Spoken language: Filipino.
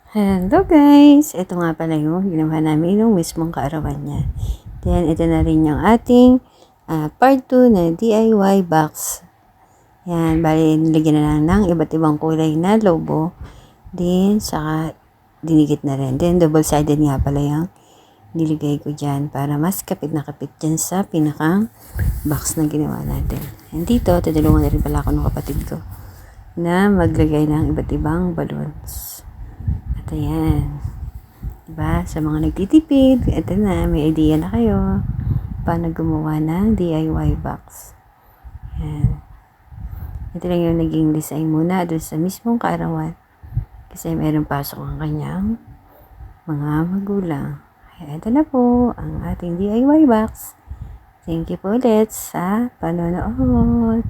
Hello guys! Ito nga pala yung ginawa namin nung mismong kaarawan niya. Then, ito na rin yung ating part 2 na DIY box. Yan, bali nilagyan na lang ng iba't ibang kulay na logo. Then, saka dinigit na rin. Then, double-sided nga pala yung niligay ko dyan para mas kapit na kapit dyan sa pinakang box na ginawa natin. And dito, tutulungan na rin pala ako ng kapatid ko na maglagay ng iba't ibang balloons. At ayan. Diba? Sa mga nagtitipid, ito na, may idea na kayo paano gumawa ng DIY box. Ayan. Ito lang yung naging design muna doon sa mismong kaarawan. Kasi meron pasok ang kanyang mga magulang. Ayan, ito na po ang ating DIY box. Thank you po ulit sa panonood.